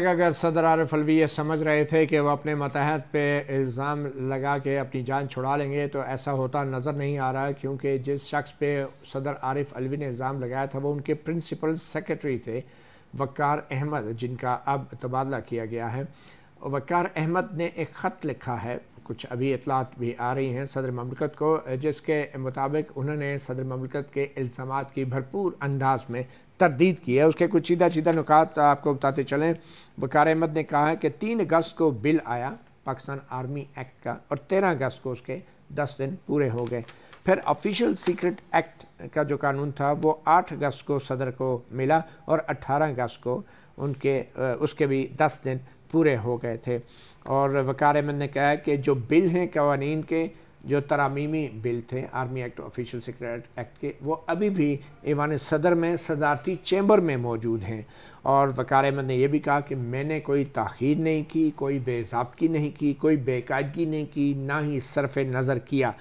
अगर सदर आरिफ अलवी ये समझ रहे थे कि वो अपने मतहत पे इल्ज़ाम लगा के अपनी जान छुड़ा लेंगे तो ऐसा होता नज़र नहीं आ रहा, क्योंकि जिस शख्स पे सदर आरिफ अलवी ने इल्ज़ाम लगाया था वो उनके प्रिंसिपल सेक्रेटरी थे वक़ार अहमद, जिनका अब तबादला किया गया है। वक़ार अहमद ने एक ख़त लिखा है, कुछ अभी इतलात भी आ रही हैं सदर ममलकत को, जिसके मुताबिक उन्होंने सदर ममलकत के इल्ज़ामात की भरपूर अंदाज में तरदीद की है। उसके कुछ सीधा नुकात आपको बताते चलें। वक़ार अहमद ने कहा है कि 3 अगस्त को बिल आया पाकिस्तान आर्मी एक्ट का और 13 अगस्त को उसके 10 दिन पूरे हो गए। फिर ऑफिशियल सीक्रेट एक्ट का जो कानून था वो 8 अगस्त को सदर को मिला और 18 अगस्त को उसके भी 10 दिन पूरे हो गए थे। और वक़ार अहमद ने कहा कि जो बिल हैं कवानीन के, जो तरामीमी बिल थे army act official secret act के, वो अभी भी ईवान सदर में सदारती चैम्बर में मौजूद हैं। और वक़ार अहमद ने यह भी कहा कि मैंने कोई ताख़ीर नहीं की, कोई बेज़ाब्ती नहीं की, कोई बेकायदगी नहीं की, ना ही सरफ़ नज़र किया।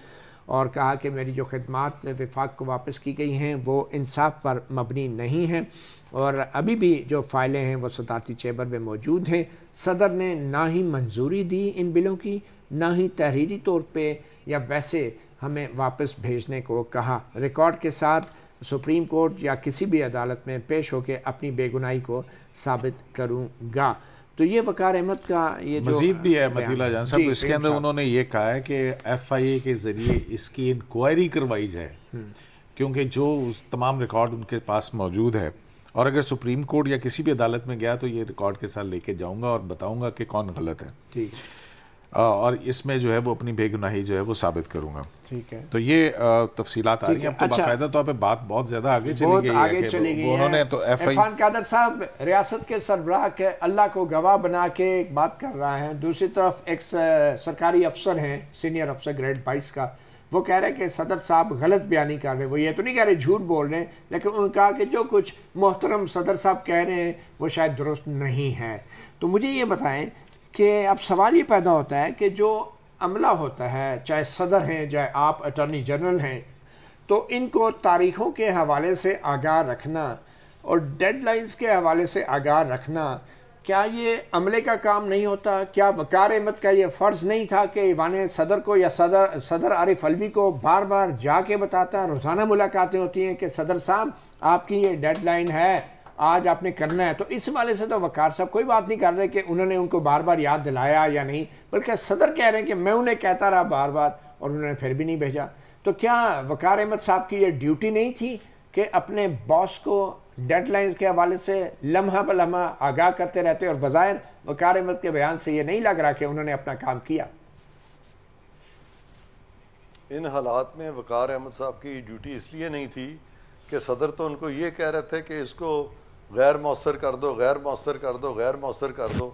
और कहा कि मेरी जो खिदमात वफाक को वापस की गई हैं वो इंसाफ पर मबनी नहीं हैं और अभी भी जो फ़ाइलें हैं वो सदारती चैम्बर में मौजूद हैं। सदर ने ना ही मंजूरी दी इन बिलों की, ना ही तहरीरी तौर पे या वैसे हमें वापस भेजने को कहा। रिकॉर्ड के साथ सुप्रीम कोर्ट या किसी भी अदालत में पेश होकर अपनी बेगुनाही को साबित करूँगा। तो ये वक़ार अहमद का ये मज़ीद भी है मतीला जान साहब, इसके अंदर उन्होंने ये कहा है कि FIA के ज़रिए इसकी इंक्वायरी करवाई जाए, क्योंकि जो तमाम रिकॉर्ड उनके पास मौजूद है और अगर सुप्रीम कोर्ट या किसी भी अदालत में गया तो ये रिकॉर्ड के साथ लेके जाऊंगा और बताऊंगा कि कौन गलत है। ठीक, और इसमें जो है वो अपनी बेगुनाही जो है वो साबित करूंगा। ठीक है, तो ये तफसीलात आ रही हैं। अब तो बाकायदा तौर पे बात बहुत ज्यादा आगे चली गई है। उन्होंने तो इरफान कादर साहब रियासत के सरबराह के अल्लाह को गवाह बना के एक बात कर रहा है, दूसरी तरफ एक सरकारी अफसर हैं, सीनियर अफसर ग्रेड 22 का, वो कह रहे हैं कि सदर साहब गलत बयानी कर रहे हैं। वो ये तो नहीं कह रहे झूठ बोल रहे हैं, लेकिन उन्होंने कहा कि जो कुछ मोहतरम सदर साहब कह रहे हैं वो शायद दुरुस्त नहीं है। तो मुझे ये बताएं कि अब सवाल ये पैदा होता है कि जो अमला होता है, चाहे सदर हैं चाहे आप अटॉर्नी जनरल हैं, तो इनको तारीख़ों के हवाले से आगाह रखना और डेडलाइंस के हवाले से आगाह रखना, क्या ये अमले का काम नहीं होता? क्या वक़ार अहमद का ये फ़र्ज़ नहीं था कि ईवान सदर को या सदर आरिफ अलवी को बार बार जाके बताता? रोज़ाना मुलाकातें होती हैं कि सदर साहब आपकी ये डेडलाइन है, आज आपने करना है। तो इस वाले से तो वक़ार साहब कोई बात नहीं कर रहे कि उन्होंने उनको बार बार याद दिलाया या नहीं, बल्कि सदर कह रहे हैं कि मैं उन्हें कहता रहा बार बार और उन्होंने फिर भी नहीं भेजा। तो क्या वक़ार अहमद साहब की ये ड्यूटी नहीं थी कि अपने बॉस को डेडलाइंस के हवाले से लम्हा ब लम्हा आगाह करते रहते? और बज़ाहिर वक़ार अहमद के बयान से ये नहीं लग रहा कि उन्होंने अपना काम किया। इन हालात में वक़ार अहमद साहब की ड्यूटी इसलिए नहीं थी कि सदर तो उनको ये कह रहे थे कि इसको गैर मौसर कर दो, गैर मौसर कर दो, गैर मौसर कर दो।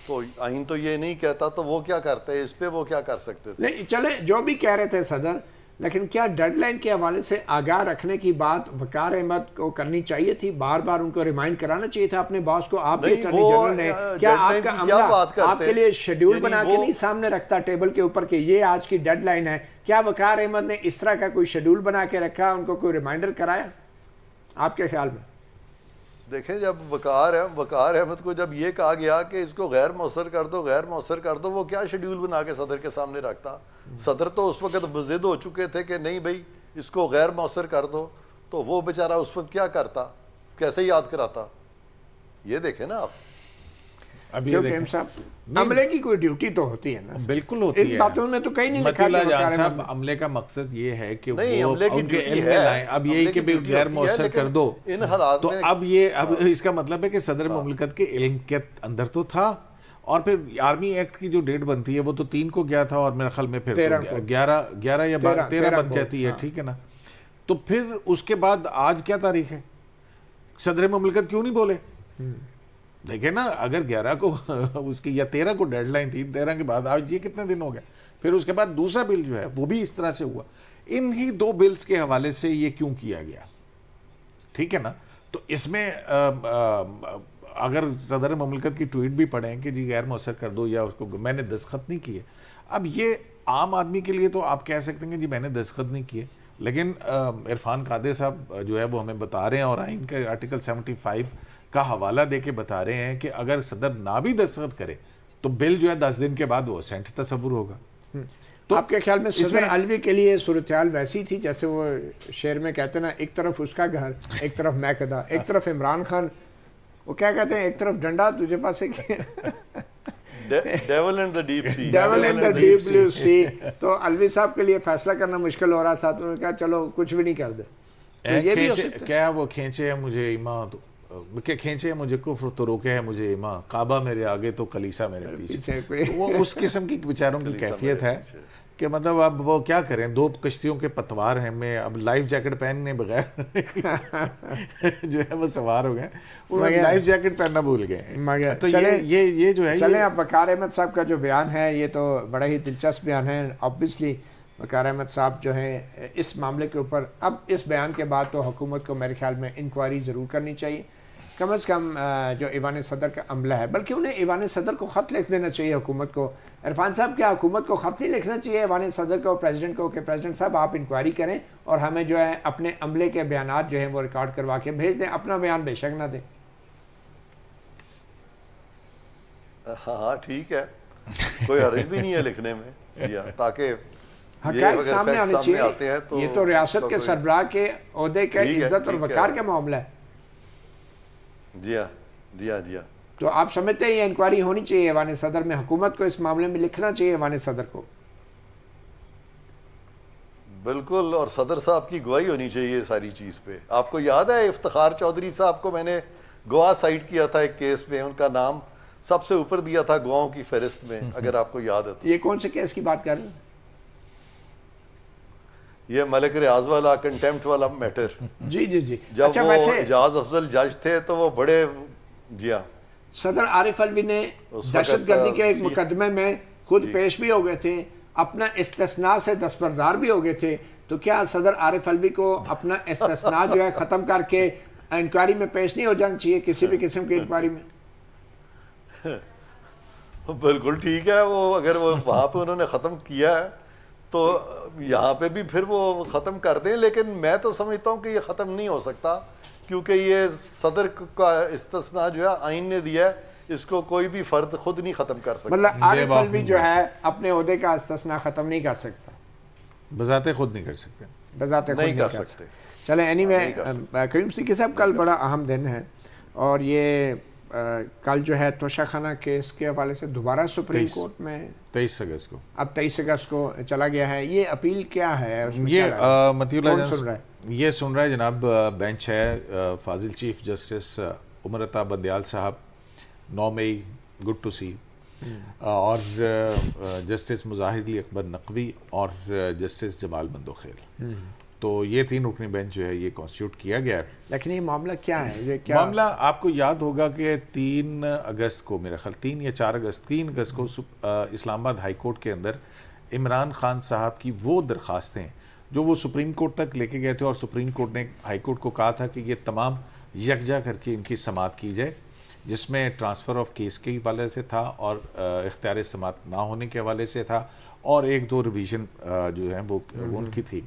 तो आइन तो ये नहीं कहता, तो वो क्या करते? इस पे वो क्या कर सकते थे? नहीं चले जो भी कह रहे थे सदर, लेकिन क्या डेडलाइन के हवाले से आगाह रखने की बात वक़ार अहमद को करनी चाहिए थी? बार बार उनको रिमाइंड कराना चाहिए था अपने बॉस को। आप भी अटॉर्नी जनरल ने, क्या आपका अमला आपके लिए शेड्यूल बना के नहीं सामने रखता टेबल के ऊपर कि ये आज की डेडलाइन है? क्या वक़ार अहमद ने इस तरह का कोई शेड्यूल बना के रखा, उनको कोई रिमाइंडर कराया आपके ख्याल में? देखें, जब वक़ार अहमद को जब ये कहा गया कि इसको गैर मौसर कर दो, गैर मौसर कर दो, वो क्या शेड्यूल बना के सदर के सामने रखता? सदर तो उस वक्त ज़िद हो चुके थे कि नहीं भाई इसको गैर मौसर कर दो, तो वो बेचारा उस वक्त क्या करता, कैसे याद कराता? ये देखें ना आप। अभी अमले की कोई ड्यूटी तो होती है ना? बिल्कुल होती है। बातों में तो कहीं नहीं लिखा जान साहब, अमले का मकसद ये है कि वो उनके इल्म में लाएं। अब यही कि गैर मौसर कर दो, इन हालात तो अब इसका मतलब है कि सदर ममलकत के इल्म के अंदर तो था। और फिर आर्मी एक्ट की जो डेट बनती है वो तो 3 को गया था और मेरे ख्याल में फिर 11 या 13 बन जाती है। ठीक है ना? तो फिर उसके बाद आज क्या तारीख है? सदर ममलकत क्यों नहीं बोले? देखे ना, अगर 11 को उसकी या 13 को डेडलाइन थी, 13 के बाद आज ये कितने दिन हो गए? फिर उसके बाद दूसरा बिल जो है वो भी इस तरह से हुआ। इन ही 2 बिल्स के हवाले से ये क्यों किया गया? ठीक है ना? तो इसमें अगर सदर ममलकत की ट्वीट भी पढ़ें कि जी गैर मौसर कर दो या उसको मैंने दस्तखत नहीं किए, अब ये आम आदमी के लिए तो आप कह सकते हैं कि जी मैंने दस्तखत नहीं किए, लेकिन इरफान कादर साहब जो है वो हमें बता रहे हैं और आइन के आर्टिकल 75 کا حوالہ دے کے بتا رہے ہیں کہ اگر صدر نہ بھی دستخط کرے تو بل جو ہے 10 دن کے بعد وہ اسینٹ تصور ہوگا. تو آپ کے خیال میں صدر علوی کے لیے صورتحال ویسی تھی جیسے وہ شعر میں کہتے ہیں نا، ایک طرف اس کا گھر، ایک طرف میکدہ، ایک طرف عمران خان، وہ کیا کہتے ہیں، ایک طرف ڈنڈا تجھے پاس ایک devil and the deep sea, devil and the deep blue sea. تو علوی صاحب کے لیے فیصلہ کرنا مشکل ہو رہا تھا، تو انہوں نے کہا چلو کچھ بھی نہیں کر دے. کیا وہ کھینچے ہے مجھے ایمان، کہ کھینچے مجھے کفر تو روکے ہے مجھے ایمان، کعبہ میرے آگے تو کلیسا میرے پیچھے. وہ اس قسم کی بیچاروں کی کیفیت ہے کہ مطلب اب وہ کیا کریں، 2 کشتیوں کے پتوار ہیں، میں اب لائف جیکٹ پہننے بغیر جو ہے وہ سوار ہو گئے، لائف جیکٹ پہننا بھول گئے. تو یہ جو ہے، چلیں اب وقار احمد صاحب کا جو بیان ہے یہ تو بڑا ہی دلچسپ بیان ہے. آبویسلی وقار احمد صاحب جو ہیں اس معاملے کے اوپر اب اس بیان کے بعد تو حکومت کو میرے خیال میں انکوائری ضرور کرنی چاہیے، کم از کم جو ایوان صدر کا عملہ ہے، بلکہ انہیں ایوان صدر کو خط لکھ دینا چاہیے حکومت کو. عرفان صاحب کیا حکومت کو خط نہیں لکھنا چاہیے ایوان صدر کو، پریزیڈنٹ کو، کہ پریزیڈنٹ صاحب آپ انکوائری کریں اور ہمیں جو ہے اپنے عملے کے بیانات جو ہیں وہ ریکارڈ کروا کے بھیج دیں، اپنا بیان بے شک نہ دیں. ہاں ٹھیک ہے، کوئی حرج بھی نہیں ہے لکھنے میں، جی ہاں، تاکہ حقائق سامنے آنے چاہیے. یہ تو ریاست کے سربراہ کے عہدے کے عزت اور وقار کا معاملہ ہے. جی ہاں جی ہاں جی ہاں. تو آپ سمجھتے ہیں یہ انکوائری ہونی چاہیے ایوان صدر میں، حکومت کو اس معاملے میں لکھنا چاہیے ایوان صدر کو؟ بالکل، اور صدر صاحب کی گواہی ہونی چاہیے ساری چیز پہ. آپ کو یاد ہے افتخار چودھری صاحب کو میں نے گواہ سائٹ کیا تھا ایک کیس میں، ان کا نام سب سے اوپر دیا تھا گواہوں کی فہرست میں، اگر آپ کو یاد ہے تو. یہ کون سے کیس کی بات کر رہے ہیں؟ یہ ملک ریاض والا کنٹیمپٹ والا میٹر. جی جی جی. جب وہ اعجاز افضل جج تھے تو وہ بڑے، جی ہاں، صدر عارف علوی نے دہشت گردی کے ایک مقدمے میں خود پیش بھی ہو گئے تھے، اپنا استثناء سے دستبردار بھی ہو گئے تھے. تو کیا صدر عارف علوی کو اپنا استثناء جو ہے ختم کر کے انکوائری میں پیش نہیں ہو جانا چاہیے کسی بھی قسم کی انکوائری میں؟ بالکل ٹھیک ہے، وہ اگر وہ وہاں پہ انہوں نے ختم کیا ہے تو یہاں پہ بھی پھر وہ ختم کر دیں. لیکن میں تو سمجھتا ہوں کہ یہ ختم نہیں ہو سکتا، کیونکہ یہ صدر کا استثناء جو ہے آئین نے دیا ہے، اس کو کوئی بھی فرد خود نہیں ختم کر سکتا. مطلب عارف علوی جو ہے اپنے عہدے کا استثناء ختم نہیں کر سکتا، بذات خود نہیں کر سکتے، بذات خود نہیں کر سکتے. چلیں اینی وے، کریم سنگھ صاحب کل بڑا اہم دن ہے، اور یہ کل جو ہے توشہ خانہ کیس کے حوالے سے دوبارہ سپریم کورٹ میں 23 اگست کو، اب 23 اگست کو چلا گیا ہے. یہ اپیل کیا ہے؟ یہ مطیع اللہ یہ سن رہا ہے جناب بینچ ہے، فاضل چیف جسٹس عمر عطا بندیال صاحب، 9 مئی، گڈ ٹو سی، اور جسٹس مظاہر علی اکبر نقوی اور جسٹس جمال مندوخیل. تو یہ 3 رکنی بینچ جو ہے یہ کانسٹیٹیوٹ کیا گیا ہے. لیکن یہ معاملہ کیا ہے؟ یہ کیا معاملہ آپ کو یاد ہوگا کہ 3 اگست کو، میرا خیال 3 یا 4 اگست، 3 اگست کو اسلام آباد ہائی کورٹ کے اندر عمران خان صاحب کی وہ درخواستیں جو وہ سپریم کورٹ تک لے کے گئے تھے، اور سپریم کورٹ نے ہائی کورٹ کو کہا تھا کہ یہ تمام یکجا کر کے ان کی سماعت کی جائے، جس میں ٹرانسفر آف کیس کے حوالے سے تھا، اور اختیار سماعت نہ ہونے کے حوالے سے تھا، اور 1-2 ریویژن جو ہیں وہ ان کی تھی.